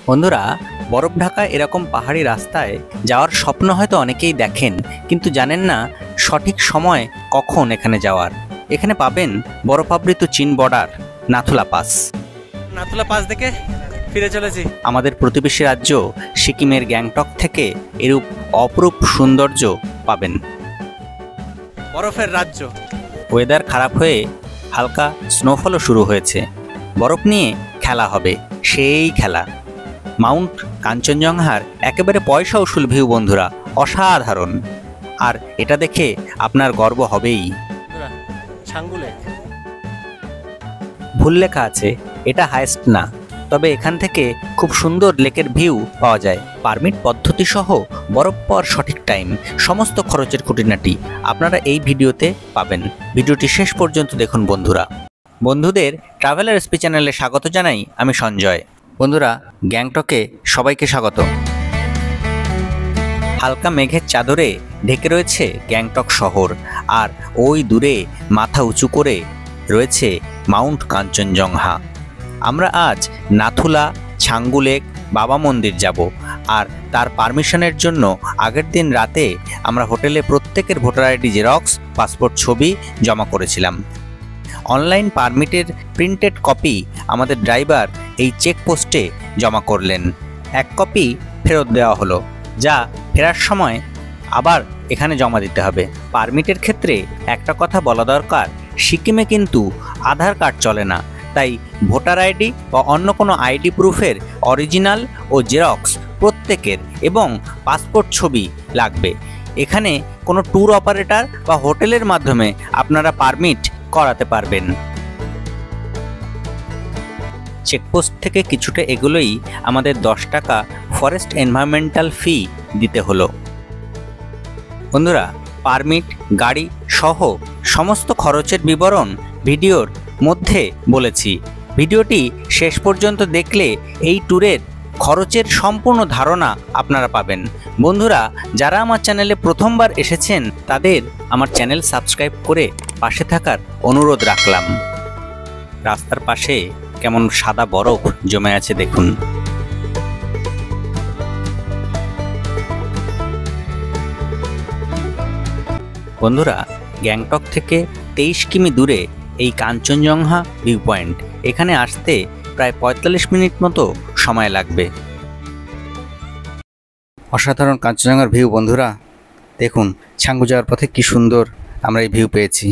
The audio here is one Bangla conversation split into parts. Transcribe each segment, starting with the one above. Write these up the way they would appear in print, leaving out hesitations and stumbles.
বন্ধুরা, বরফ ঢাকা এরকম পাহাড়ি রাস্তায় যাওয়ার স্বপ্ন হয়তো অনেকেই দেখেন, কিন্তু জানেন না সঠিক সময় কখন এখানে যাওয়ার। এখানে পাবেন বরফাবৃত চীন border Nathula pass. Nathula pass দেখে ফিরে চলেছি আমাদের প্রতিবেশী রাজ্য সিকিমের গ্যাংটক থেকে এরূপ অপরূপ সৌন্দর্য পাবেন। বরফের রাজ্য। ওয়েদার খারাপ হয়ে হালকা স্নোফলও শুরু হয়েছে। বরফ নিয়ে খেলা হবে, সেই খেলা। মাউন্ট কাঞ্চনজঙ্ঘার একেবারে পয়সা উসুল ভিউ বন্ধুরা, অসাধারণ। আর এটা দেখে আপনার গর্ব হবেই। ছাঙ্গু লেক। ভুল লেখা আছে, এটা হাইস্ট না, তবে এখান থেকে খুব সুন্দর লেকের ভিউ পাওয়া যায়। পারমিট পদ্ধতি সহ বরফ পাওয়ার সঠিক টাইম, সমস্ত খরচের খুঁটিনাটি আপনারা এই ভিডিওতে পাবেন। ভিডিওটি শেষ পর্যন্ত দেখুন বন্ধুরা। বন্ধুদের ট্রাভেলার এসপি চ্যানেলে স্বাগত জানাই, আমি সঞ্জয়। বন্ধুরা, গ্যাংটকে সবাইকে স্বাগত। হালকা মেঘের চাদরে ঢেকে রয়েছে গ্যাংটক শহর, আর ওই দূরে মাথা উঁচু করে রয়েছে মাউন্ট কাঞ্চনজঙ্ঘা। আমরা আজ নাথুলা, ছাঙ্গু লেক, বাবা মন্দির যাব। আর তার পারমিশনের জন্য আগের দিন রাতে আমরা হোটেলে প্রত্যেকের ভোটার আইডি জেরক্স, পাসপোর্ট ছবি জমা করেছিলাম। অনলাইন পারমিটের প্রিন্টেড কপি আমাদের ড্রাইভার এই চেকপোস্টে জমা করলেন। এক কপি ফেরত দেওয়া হলো, যা ফেরার সময় আবার এখানে জমা দিতে হবে। পারমিটের ক্ষেত্রে একটা কথা বলা দরকার, সিকিমে কিন্তু আধার কার্ড চলে না, তাই ভোটার আইডি বা অন্য কোনো আইডি প্রুফের অরিজিনাল ও জেরক্স প্রত্যেকের, এবং পাসপোর্ট ছবি লাগবে। এখানে কোনো ট্যুর অপারেটর বা হোটেলের মাধ্যমে আপনারা পারমিট করাতে পারবেন। চেকপোস্ট থেকে কিছুটা এগুলোই আমাদের 10 টাকা ফরেস্ট এনভায়রনমেন্টাল ফি দিতে হলো। বন্ধুরা, পারমিট, গাড়ি সহ সমস্ত খরচের বিবরণ ভিডিওর মধ্যে বলেছি। ভিডিওটি শেষ পর্যন্ত দেখলে এই ট্যুরের খরচের সম্পূর্ণ ধারণা আপনারা পাবেন। বন্ধুরা, যারা আমার চ্যানেলে প্রথমবার এসেছেন তাদের আমার চ্যানেল সাবস্ক্রাইব করে পাশে থাকার অনুরোধ রাখলাম। রাস্তার পাশে কেমন সাদা বরফ জমে আছে দেখুন। বন্ধুরা, গ্যাংটক থেকে 23 কিমি দূরে এই কাঞ্চনজঙ্ঘা ভিউ পয়েন্ট। এখানে আসতে প্রায় 45 মিনিট মতো সময় লাগবে। অসাধারণ কাঞ্চনজঙ্ঘার ভিউ বন্ধুরা, দেখুন ছাঙ্গু যাওয়ার পথে কি সুন্দর আমরা এই ভিউ পেয়েছি।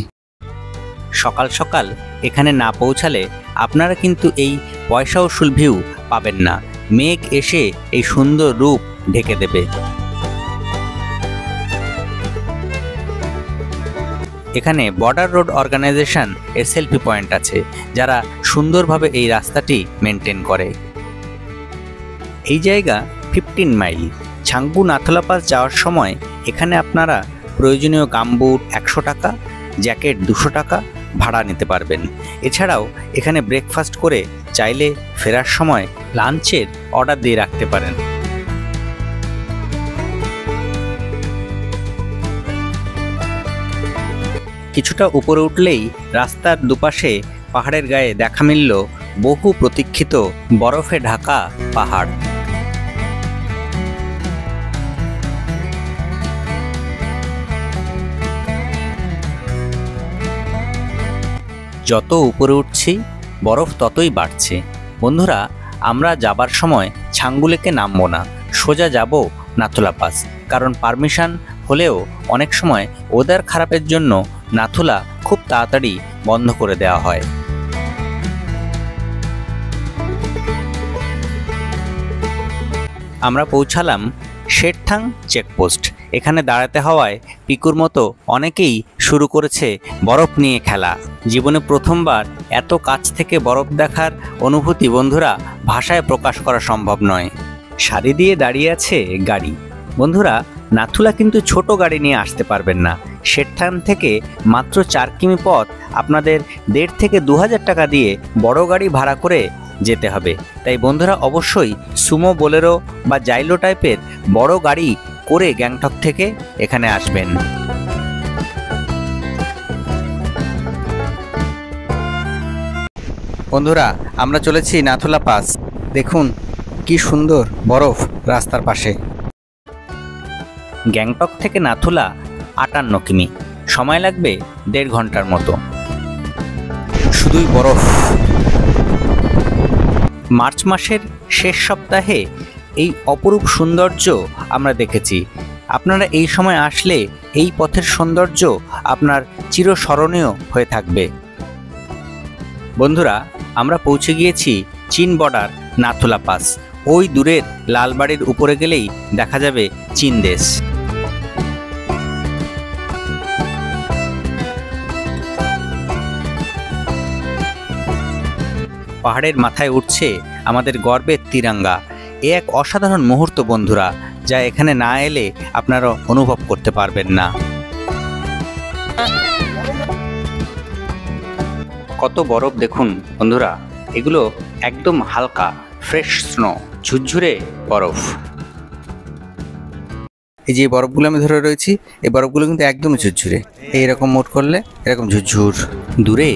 সকাল সকাল এখানে না পৌঁছালে আপনারা কিন্তু এই পয়সা উসুল ভিউ পাবেন না। মেঘ এসে এই সুন্দর রূপ ঢেকে দেবে। এখানে বর্ডার রোড অর্গানাইজেশন এর সেলফি পয়েন্ট আছে, যারা সুন্দরভাবে এই রাস্তাটি মেনটেন করে। এই জায়গা 15 মাইল। ছাঙ্গু নাথুলা পাস যাওয়ার সময় এখানে আপনারা প্রয়োজনীয় গামবুট 100 টাকা, জ্যাকেট 200 টাকা ভাড়া নিতে পারবেন। এছাড়াও এখানে ব্রেকফাস্ট করে চাইলে ফেরার সময় লাঞ্চের অর্ডার দিয়ে রাখতে পারেন। কিছুটা উপরে উঠলেই রাস্তার দুপাশে পাহাড়ের গায়ে দেখা মিলল বহু প্রতীক্ষিত বরফে ঢাকা পাহাড়। যত উপরে উঠছি বরফ ততই বাড়ছে। বন্ধুরা, আমরা যাবার সময় ছাঙ্গু লেকে নামবো না, সোজা যাব নাথুলা পাস। কারণ পারমিশন হলেও অনেক সময় ওয়েদার খারাপের জন্য নাথুলা খুব তাড়াতাড়ি বন্ধ করে দেওয়া হয়। আমরা পৌঁছালাম শেরথাং চেকপোস্ট। এখানে দাঁড়াতে হওয়ায় পিকুর মতো অনেকেই শুরু করেছে বরফ নিয়ে খেলা। জীবনে প্রথমবার এত কাছ থেকে বরফ দেখার অনুভূতি বন্ধুরা ভাষায় প্রকাশ করা সম্ভব নয়। সারি দিয়ে দাঁড়িয়ে আছে গাড়ি। বন্ধুরা, নাথুলা কিন্তু ছোট গাড়ি নিয়ে আসতে পারবেন না। শেরথাং থেকে মাত্র 4 কিমি পথ আপনাদের 1.5 থেকে 2000 টাকা দিয়ে বড় গাড়ি ভাড়া করে যেতে হবে। তাই বন্ধুরা অবশ্যই সুমো, বোলেরো বা জাইলো টাইপের বড় গাড়ি করে গ্যাংটক থেকে এখানে আসবেন। বন্ধুরা, আমরা চলেছি নাথুলা পাস। দেখুন কি সুন্দর বরফ রাস্তার পাশে। গ্যাংটক থেকে নাথুলা 58 কিমি, সময় লাগবে 1.5 ঘন্টার মতো। শুধুই বরফ। মার্চ মাসের শেষ সপ্তাহে এই অপরূপ সৌন্দর্য আমরা দেখেছি। আপনারা এই সময় আসলে এই পথের সৌন্দর্য আপনার চিরস্মরণীয় হয়ে থাকবে। বন্ধুরা, আমরা পৌঁছে গিয়েছি চীন বর্ডার নাথুলা পাস। ওই দূরের লালবাড়ির উপরে গেলেই দেখা যাবে চীন দেশ। পাহাড়ের মাথায় উঠছে আমাদের গর্বের তিরঙ্গা। এ এক অসাধারণ মুহূর্ত বন্ধুরা, যা এখানে না এলে আপনারা অনুভব করতে পারবেন না। কত বরফ দেখুন বন্ধুরা, এগুলো একদম হালকা ফ্রেশ স্নো, ঝুরঝুরে বরফ। এই যে বরফগুলো আমি ধরে রয়েছি, এই বরফগুলো কিন্তু একদম ঝুরঝুরে। এইরকম মোড করলে এরকম ঝুরঝুর। দূরে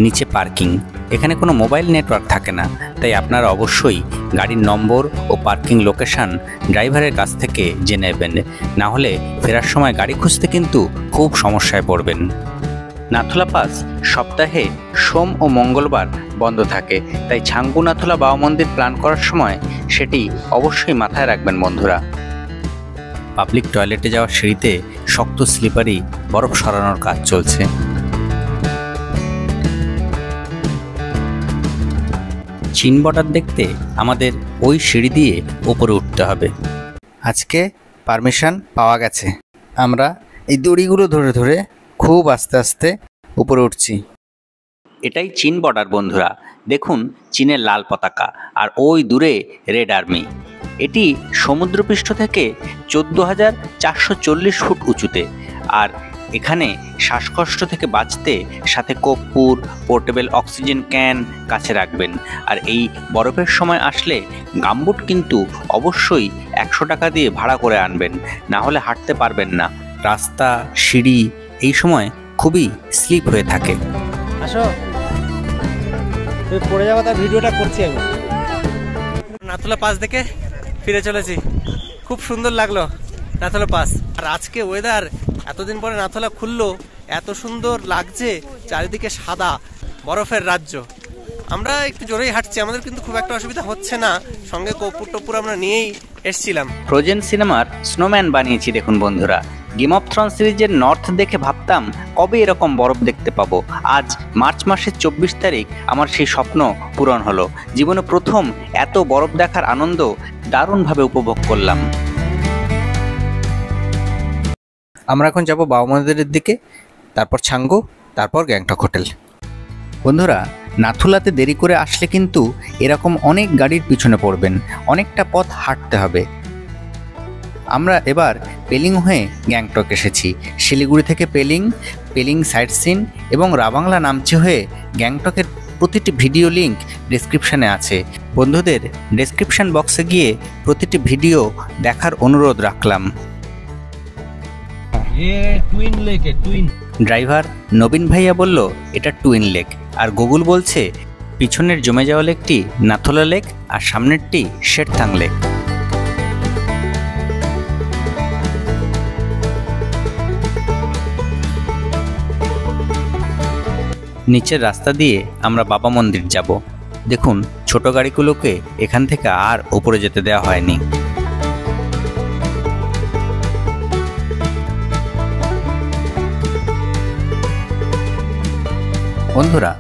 নিচে পার্কিং। এখানে কোনো মোবাইল নেটওয়ার্ক থাকে না, তাই আপনারা অবশ্যই গাড়ির নম্বর ও পার্কিং লোকেশন ড্রাইভারের কাছ থেকে জেনে নেবেন, না হলে ফেরার সময় গাড়ি খুঁজতে কিন্তু খুব সমস্যায় পড়বেন। নাথুলা পাস সপ্তাহে সোম ও মঙ্গলবার বন্ধ থাকে, তাই ছাঙ্গু নাথুলা বাবা মন্দির প্ল্যান করার সময় সেটি অবশ্যই মাথায় রাখবেন বন্ধুরা। পাবলিক টয়লেটে যাওয়ার সিঁড়িতে শক্ত স্লিপারি বরফ সরানোর কাজ চলছে। চীন বর্ডার দেখতে আমাদের ওই সিঁড়ি দিয়ে উপরে উঠতে হবে। আজকে পারমিশন পাওয়া গেছে। আমরা এই দড়িগুলো ধরে ধরে খুব আস্তে আস্তে উপরে উঠছি। এটাই চীন বর্ডার বন্ধুরা। দেখুন চীনের লাল পতাকা, আর ওই দূরে রেড আর্মি। এটি সমুদ্রপৃষ্ঠ থেকে 14,440 ফুট উঁচুতে। আর এখানে শ্বাসকষ্ট থেকে বাঁচতে সাথে কর্পূর, পোর্টেবল অক্সিজেন ক্যান কাছে রাখবেন। আর এই বরফের সময় আসলে গামবুট কিন্তু অবশ্যই 100 টাকা দিয়ে ভাড়া করে আনবেন, না হলে হাঁটতে পারবেন না। রাস্তা, সিঁড়ি এই সময় খুবই স্লিপ হয়ে থাকে। আসো, তুমি পড়ে যাবো, তার ভিডিওটা করছি আমি। নাথুলা পাস দেখে ফিরে চলেছি। খুব সুন্দর লাগলো নাথুলা পাস। আর আজকে ওয়েদার, এতদিন পরে নাথুলা খুললো, এত সুন্দর লাগছে, চারিদিকে সাদা বরফের রাজ্য। আমরা একটু জোরেই হাঁটছি, আমাদের কিন্তু খুব একটা অসুবিধা হচ্ছে না। সঙ্গে কর্পূর টপ্পুর আমরা নিয়েই এসছিলাম। ফ্রোজেন সিনেমার স্নোম্যান বানিয়েছি দেখুন বন্ধুরা। গেম অফ থ্রোনস সিরিজের নর্থ দেখে ভাবতাম কবে এরকম বরফ দেখতে পাবো। আজ মার্চ মাসের 24 তারিখ আমার সেই স্বপ্ন পূরণ হলো। জীবনে প্রথম এত বরফ দেখার আনন্দ দারুণভাবে উপভোগ করলাম। আমরা এখন যাব বাবা মন্দিরের দিকে, তারপর ছাঙ্গু, তারপর গ্যাংটক হোটেল। বন্ধুরা, নাথুলাতে দেরি করে আসলে কিন্তু এরকম অনেক গাড়ির পিছনে পড়বেন, অনেকটা পথ হাঁটতে হবে। আমরা এবার পেলিং হয়ে গ্যাংটক এসেছি। শিলিগুড়ি থেকে পেলিং সাইট সিন এবং রাবাংলা নামচি হয়ে গ্যাংটকের প্রতিটি ভিডিও লিঙ্ক ডেসক্রিপশানে আছে। বন্ধুদের ডেসক্রিপশান বক্সে গিয়ে প্রতিটি ভিডিও দেখার অনুরোধ রাখলাম। ড্রাইভার নবীন ভাইয়া বলল এটা টুইন লেক, আর গুগল বলছে পিছনের জমে যাওয়া লেকটি নাথুলা লেক আর সামনেরটি শেরথাং লেক। নিচের রাস্তা দিয়ে আমরা বাবা মন্দির যাব। দেখুন ছোট গাড়িগুলোকে এখান থেকে আর উপরে যেতে দেওয়া হয়নি। বন্ধুরা,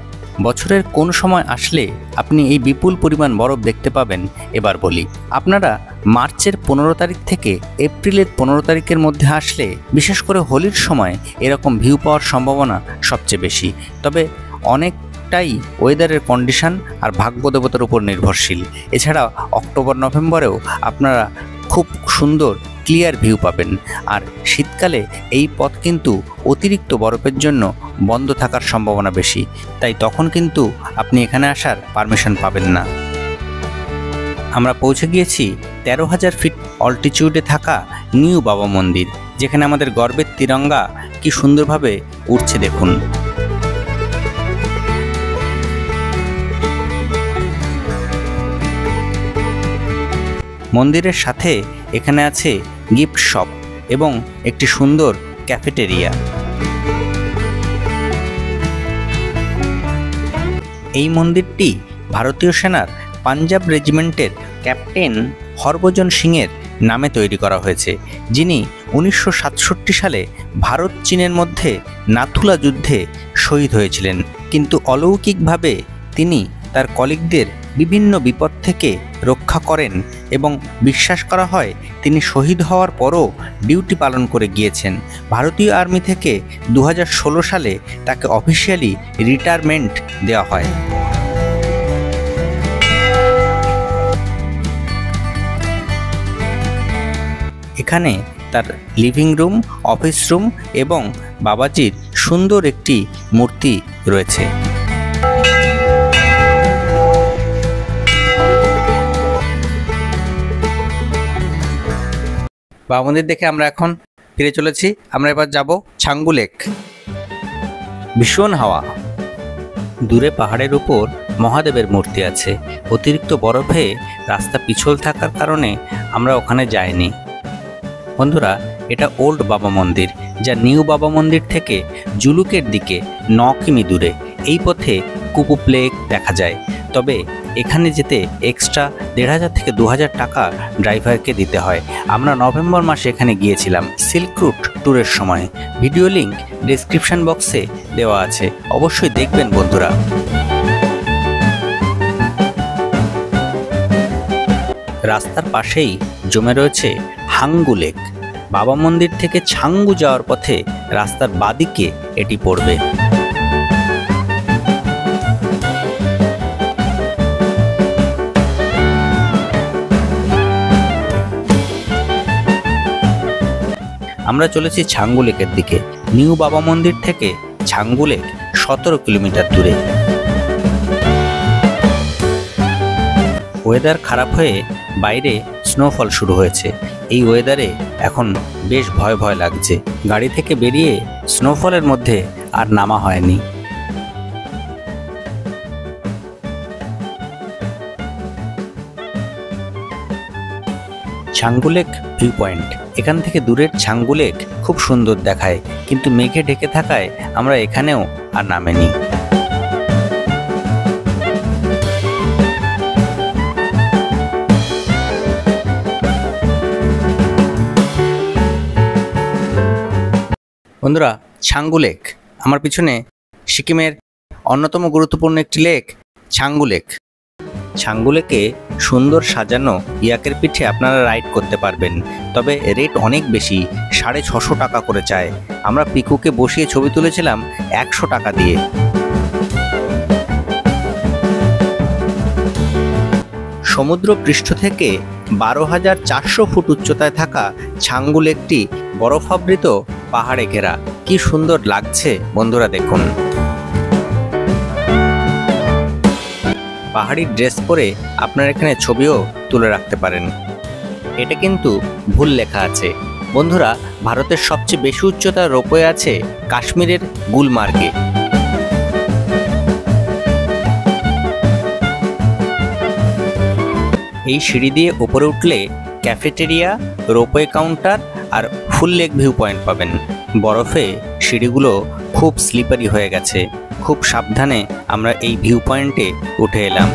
বছরের কোন সময় আসলে আপনি এই বিপুল পরিমাণ বরফ দেখতে পাবেন এবার বলি। আপনারা মার্চের 15 তারিখ থেকে এপ্রিলের 15 তারিখের মধ্যে আসলে, বিশেষ করে হোলির সময় এরকম ভিউ পাওয়ার সম্ভাবনা সবচেয়ে বেশি। তবে অনেকটাই ওয়েদারের কন্ডিশন আর ভাগ্যদেবতার উপর নির্ভরশীল। এছাড়া অক্টোবর নভেম্বরেও আপনারা খুব সুন্দর ক্লিয়ার ভিউ পাবেন। আর শীতকালে এই পথ কিন্তু অতিরিক্ত বরফের জন্য বন্ধ থাকার সম্ভাবনা বেশি, তাই তখন কিন্তু আপনি এখানে আসার পারমিশন পাবেন না। আমরা পৌঁছে গিয়েছি 13,000 ফিট অল্টিটিউডে থাকা নিউ বাবা মন্দির, যেখানে আমাদের গর্বের তিরঙ্গা কি সুন্দরভাবে উঠছে দেখুন। মন্দিরের সাথে এখানে আছে গিফট শপ এবং একটি সুন্দর ক্যাফেটেরিয়া। এই মন্দিরটি ভারতীয় সেনার পাঞ্জাব রেজিমেন্টের ক্যাপ্টেন হরভজন সিংয়ের নামে তৈরি করা হয়েছে, যিনি 1967 সালে ভারত চীনের মধ্যে নাথুলা যুদ্ধে শহীদ হয়েছিলেন। কিন্তু অলৌকিকভাবে তিনি তার কলিগদের বিভিন্ন বিপদ থেকে রক্ষা করেন এবং বিশ্বাস করা হয় তিনি শহীদ হওয়ার পরও ডিউটি পালন করে গিয়েছেন। ভারতীয় আর্মি থেকে 2016 সালে তাকে অফিসিয়ালি রিটায়ারমেন্ট দেওয়া হয়। এখানে তার লিভিং রুম, অফিস রুম এবং বাবাজির সুন্দর একটি মূর্তি রয়েছে। বাবা মন্দির দেখে আমরা এখন ফিরে চলেছি। আমরা এবার যাব ছাঙ্গু লেক। ভীষণ হাওয়া। দূরে পাহাড়ের উপর মহাদেবের মূর্তি আছে। অতিরিক্ত বরফে রাস্তা পিছল থাকার কারণে আমরা ওখানে যাইনি। বন্ধুরা, এটা ওল্ড বাবা মন্দির, যা নিউ বাবা মন্দির থেকে জুলুকের দিকে 9 কিমি দূরে। এই পথে কুপুপ লেক দেখা যায়, তবে এখানে যেতে এক্সট্রা 1500 থেকে 2000 টাকা ড্রাইভারকে দিতে হয়। আমরা নভেম্বর মাসে এখানে গিয়েছিলাম সিল্ক রুট ট্যুরের সময়। ভিডিও লিঙ্ক ডেসক্রিপশন বক্সে দেওয়া আছে, অবশ্যই দেখবেন বন্ধুরা। রাস্তার পাশেই জমে রয়েছে হাঙ্গু লেক। বাবা মন্দির থেকে ছাঙ্গু যাওয়ার পথে রাস্তার বাদিকে এটি পড়বে। আমরা চলেছি ছাঙ্গু লেকের দিকে। নিউ বাবা মন্দির থেকে ছাঙ্গু লেক 17 কিলোমিটার দূরে। ওয়েদার খারাপ হয়ে বাইরে স্নোফল শুরু হয়েছে। এই ওয়েদারে এখন বেশ ভয় ভয় লাগছে। গাড়ি থেকে বেরিয়ে স্নোফলের মধ্যে আর নামা হয়নি। Changu lake view point. এখান থেকে দূরের ছাঙ্গু লেক খুব সুন্দর দেখায়, কিন্তু মেঘে ঢেকে থাকায় আমরা এখানেও আর নামেনি। বন্ধুরা, ছাঙ্গু লেক আমার পিছনে সিকিমের অন্যতম গুরুত্বপূর্ণ একটি লেক ছাঙ্গু লেক। ছাঙ্গু লেকে সুন্দর সাজানো ইয়াকের পিঠে আপনারা রাইড করতে পারবেন, তবে রেট অনেক বেশি, 650 টাকা করে চায়। আমরা পিকুকে বসিয়ে ছবি তুলেছিলাম 100 টাকা দিয়ে। সমুদ্র পৃষ্ঠ থেকে 12,400 ফুট উচ্চতায় থাকা ছাঙ্গু লেকটি বরফাবৃত পাহাড়ে ঘেরা। কি সুন্দর লাগছে বন্ধুরা, দেখুন। পাহাড়ি ড্রেস পরে আপনারা এখানে ছবিও তুলে রাখতে পারেন। এটা কিন্তু ভুল লেখা আছে বন্ধুরা। ভারতের সবচেয়ে বেশি উচ্চতার রোপওয়ে আছে কাশ্মীরের গুলমার্গে। এই সিঁড়ি দিয়ে উপরে উঠলে ক্যাফেটেরিয়া, রোপওয়ে কাউন্টার আর ফুল লেক ভিউ পয়েন্ট পাবেন। বরফে সিঁড়িগুলো খুব স্লিপারি হয়ে গেছে। খুব সাবধানে আমরা এই ভিউ পয়েন্টে উঠে এলাম।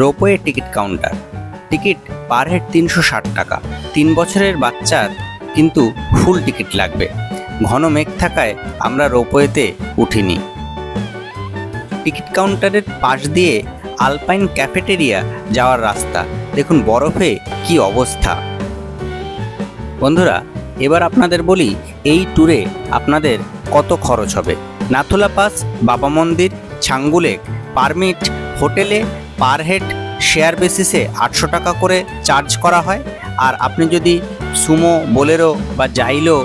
Ropeway ticket counter. Ticket per head 360 টাকা। 3 বছরের বাচ্চার কিন্তু ফুল টিকিট লাগবে। ঘন মেঘ থাকায় আমরা রোপওয়েতে উঠিনি। টিকিট কাউন্টারের পাশ দিয়ে আলপাইন ক্যাফেটেরিয়া যাওয়ার রাস্তা। দেখুন বরফে কি অবস্থা। বন্ধুরা, এবার আপনাদের বলি এই ট্যুরে আপনাদের কত খরচ হবে। নাথুলা পাস, বাবা মন্দির, ছাঙ্গু লেক, পারমিট, হোটেলে পার হেড শেয়ার বেসিসে 800 টাকা করে চার্জ করা হয়। আর আপনি যদি সুমো, বোলেরো বা জাইলো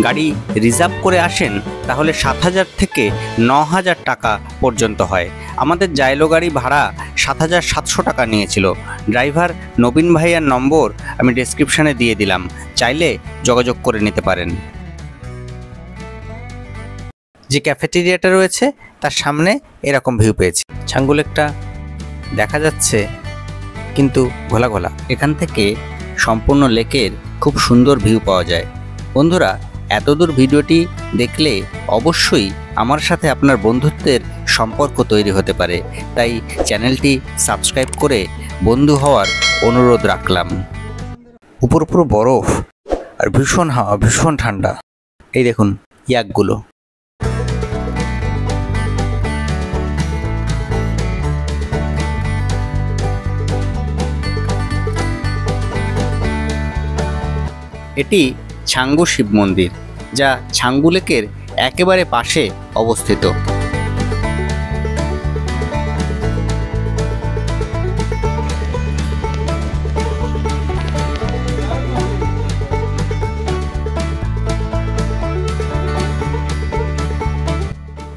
গাড়ি রিজার্ভ করে আসেন তাহলে 7,000 থেকে 9,000 টাকা পর্যন্ত হয়। আমাদের জাইলো গাড়ি ভাড়া 7,700 টাকা নিয়েছিল। ড্রাইভার নবীন ভাইয়ার নম্বর আমি ডেসক্রিপশানে দিয়ে দিলাম, চাইলে যোগাযোগ করে নিতে পারেন। যে ক্যাফেটেরিয়াটা রয়েছে তার সামনে এরকম ভিউ পেয়েছি। ছাঙ্গু লেকটা দেখা যাচ্ছে কিন্তু ঘোলা ঘোলা। এখান থেকে সম্পূর্ণ লেকের খুব সুন্দর ভিউ পাওয়া যায়। বন্ধুরা, এতদূর ভিডিওটি দেখলে অবশ্যই আমার সাথে আপনার বন্ধুত্বের সম্পর্ক তৈরি হতে পারে, তাই চ্যানেলটি সাবস্ক্রাইব করে বন্ধু হওয়ার অনুরোধ রাখলাম। উপর পুরো বরফ আর ভীষণ হাওয়া, ভীষণ ঠান্ডা। এই দেখুন ইয়াকগুলো। এটি ছাঙ্গু শিব মন্দির, যা ছাঙ্গু লেকের একেবারে পাশে অবস্থিত।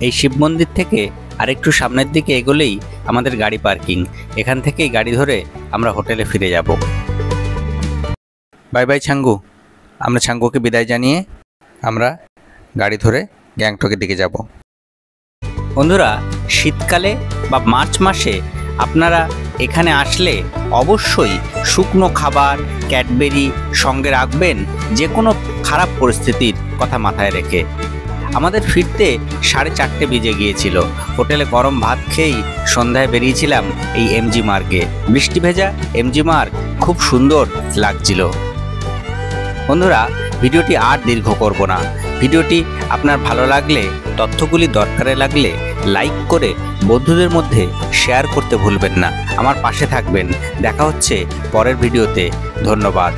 এই শিব মন্দির থেকে আরেকটু সামনের দিকে এগোলেই আমাদের গাড়ি পার্কিং। এখান থেকেই গাড়ি ধরে আমরা হোটেলে ফিরে যাব। Bye bye Changu. আমরা ছাঙ্গুকে বিদায় জানিয়ে আমরা গাড়ি ধরে গ্যাংটকের দিকে যাব। বন্ধুরা, শীতকালে বা মার্চ মাসে আপনারা এখানে আসলে অবশ্যই শুকনো খাবার, ক্যাডবেরি সঙ্গে রাখবেন, যে কোনো খারাপ পরিস্থিতির কথা মাথায় রেখে। আমাদের ফিরতে 4:30 বেজে গিয়েছিল। হোটেলে গরম ভাত খেয়েই সন্ধ্যায় বেরিয়েছিলাম এই এমজি মার্গে। বৃষ্টি ভেজা এমজি মার্গ খুব সুন্দর লাগছিল। বন্ধুরা, ভিডিওটি আর দীর্ঘ করব না। ভিডিওটি আপনার ভালো লাগলে, তথ্যগুলি দরকারে লাগলে লাইক করে বন্ধুদের মধ্যে শেয়ার করতে ভুলবেন না। আমার পাশে থাকবেন। দেখা হচ্ছে পরের ভিডিওতে। ধন্যবাদ।